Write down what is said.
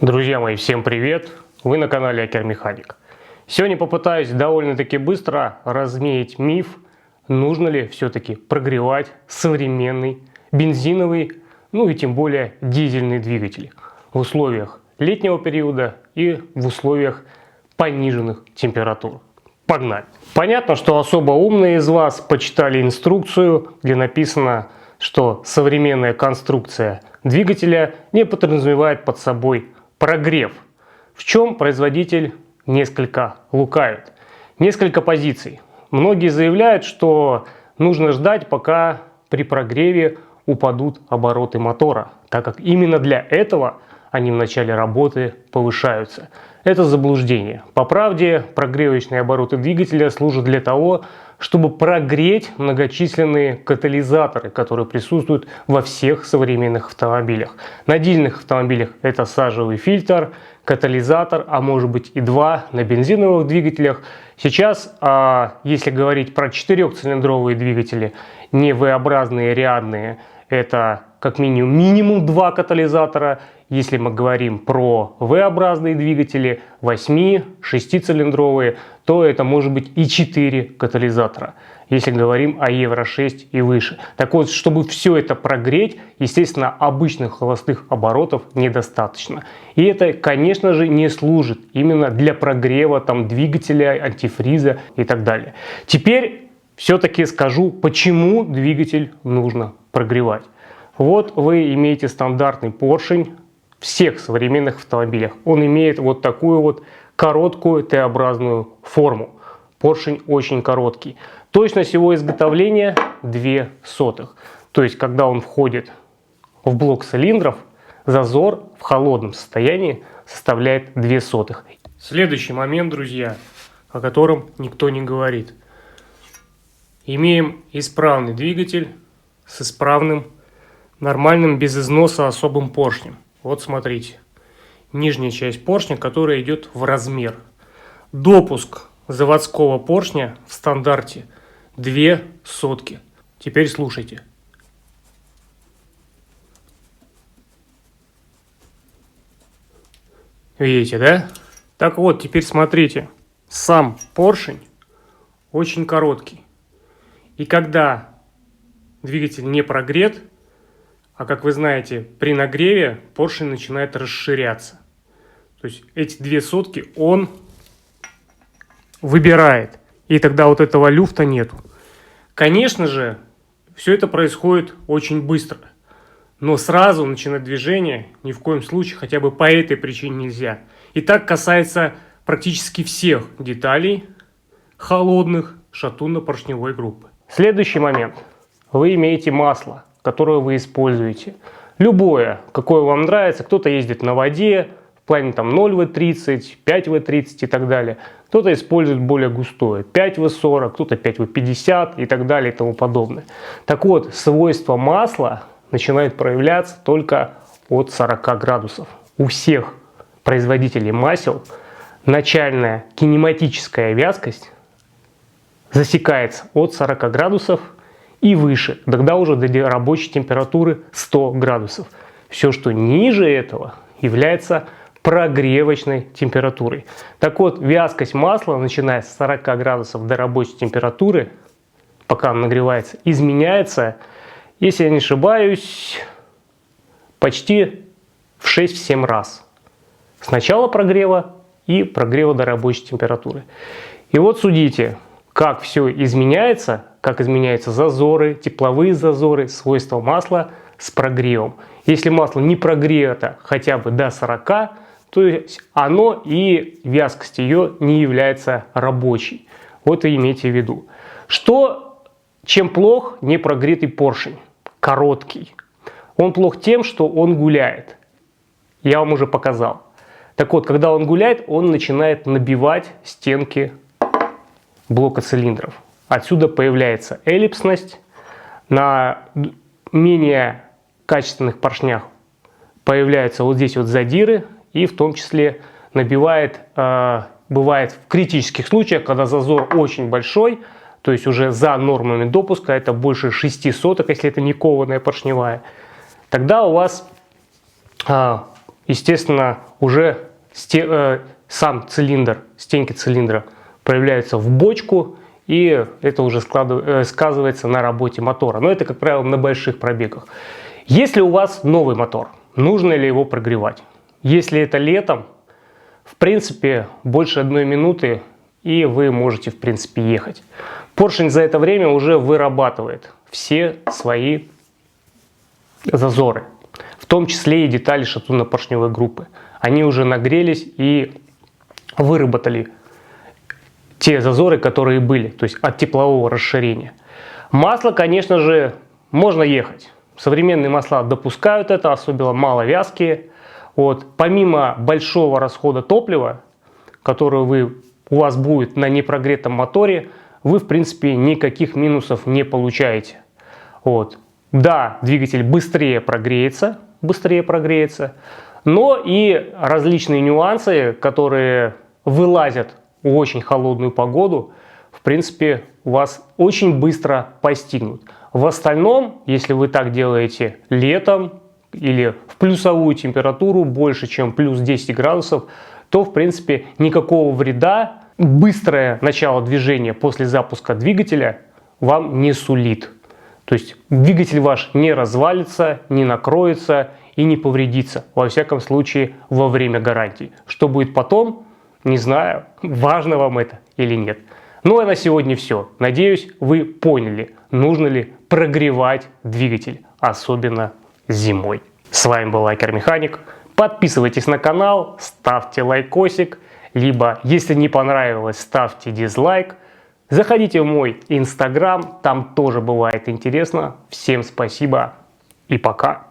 Друзья мои, всем привет! Вы на канале Акер Механик. Сегодня попытаюсь довольно-таки быстро развеять миф, нужно ли все-таки прогревать современный бензиновый, ну и тем более дизельный двигатель в условиях летнего периода и в условиях пониженных температур. Погнали! Понятно, что особо умные из вас почитали инструкцию, где написано, что современная конструкция двигателя не подразумевает под собой прогрев, в чем производитель несколько лукавит. Несколько позиций. Многие заявляют, что нужно ждать, пока при прогреве упадут обороты мотора, так как именно для этого они в начале работы повышаются. Это заблуждение. По правде, прогревочные обороты двигателя служат для того, чтобы прогреть многочисленные катализаторы, которые присутствуют во всех современных автомобилях. На дизельных автомобилях это сажевый фильтр, катализатор, а может быть и два на бензиновых двигателях. Сейчас, если говорить про четырехцилиндровые двигатели, не V-образные рядные, это как минимум два катализатора. Если мы говорим про V-образные двигатели, 8-6-цилиндровые, то это может быть и 4 катализатора, если говорим о Евро-6 и выше. Так вот, чтобы все это прогреть, естественно, обычных холостых оборотов недостаточно. И это, конечно же, не служит именно для прогрева двигателя, антифриза и так далее. Теперь все-таки скажу, почему двигатель нужно прогревать. Вот вы имеете стандартный поршень всех современных автомобилях. Он имеет вот такую вот короткую Т-образную форму. Поршень очень короткий. Точность его изготовления 0,02. То есть, когда он входит в блок цилиндров, зазор в холодном состоянии составляет 0,02. Следующий момент, друзья, о котором никто не говорит. Имеем исправный двигатель с исправным, нормальным, без износа особым поршнем. Вот смотрите, нижняя часть поршня, которая идет в размер. Допуск заводского поршня в стандарте 0,02. Теперь слушайте. Видите, да? Так вот, теперь смотрите. Сам поршень очень короткий. И когда двигатель не прогрет, а как вы знаете, при нагреве поршень начинает расширяться. То есть эти 0,02 он выбирает. И тогда вот этого люфта нету. Конечно же, все это происходит очень быстро. Но сразу начинать движение ни в коем случае, хотя бы по этой причине нельзя. И так касается практически всех деталей холодных шатунно-поршневой группы. Следующий момент. Вы имеете масло, которое вы используете. Любое, какое вам нравится. Кто-то ездит на воде, в плане 0В30, 5В30 и так далее. Кто-то использует более густое, 5В40, кто-то 5В50 и так далее и тому подобное. Так вот, свойства масла начинают проявляться только от 40 градусов. У всех производителей масел начальная кинематическая вязкость засекается от 40 градусов и выше, тогда уже до рабочей температуры 100 градусов. Все, что ниже этого, является прогревочной температурой. Так вот, вязкость масла, начиная с 40 градусов до рабочей температуры, пока он нагревается, изменяется, если я не ошибаюсь, почти в 6-7 раз. С начала прогрева и прогрева до рабочей температуры. И вот судите, как все изменяется, как изменяются зазоры, тепловые зазоры, свойства масла с прогревом. Если масло не прогрето хотя бы до 40, то есть оно и вязкость ее не является рабочей. Вот и имейте в виду. Чем плох непрогретый поршень? Короткий. Он плох тем, что он гуляет. Я вам уже показал. Так вот, когда он гуляет, он начинает набивать стенки блока цилиндров. Отсюда появляется эллипсность. На менее качественных поршнях появляются вот здесь вот задиры. И в том числе набивает, бывает в критических случаях, когда зазор очень большой, то есть уже за нормами допуска, это больше 0,06, если это не кованая поршневая. Тогда у вас естественно, уже сам цилиндр, стенки цилиндра проявляются в бочку, и это уже сказывается на работе мотора. Но это, как правило, на больших пробегах. Если у вас новый мотор, нужно ли его прогревать? Если это летом, в принципе, больше 1 минуты, и вы можете, в принципе, ехать. Поршень за это время уже вырабатывает все свои зазоры, в том числе и детали шатунно-поршневой группы. Они уже нагрелись и выработали те зазоры, которые были, то есть от теплового расширения. Масло, конечно же, можно ехать. Современные масла допускают это, особенно маловязкие. Вот. Помимо большого расхода топлива, который у вас будет на непрогретом моторе, вы, в принципе, никаких минусов не получаете. Вот. Да, двигатель быстрее прогреется, но и различные нюансы, которые вылазят в очень холодную погоду, в принципе, вас очень быстро постигнут. В остальном, если вы так делаете летом или в плюсовую температуру больше, чем плюс 10 градусов, то, в принципе, никакого вреда быстрое начало движения после запуска двигателя вам не сулит. То есть двигатель ваш не развалится, не накроется и не повредится, во всяком случае, во время гарантии. Что будет потом, не знаю, важно вам это или нет. Ну а на сегодня все. Надеюсь, вы поняли, нужно ли прогревать двигатель, особенно зимой. С вами был Лайкер Механик. Подписывайтесь на канал, ставьте лайкосик, либо, если не понравилось, ставьте дизлайк. Заходите в мой инстаграм, там тоже бывает интересно. Всем спасибо и пока.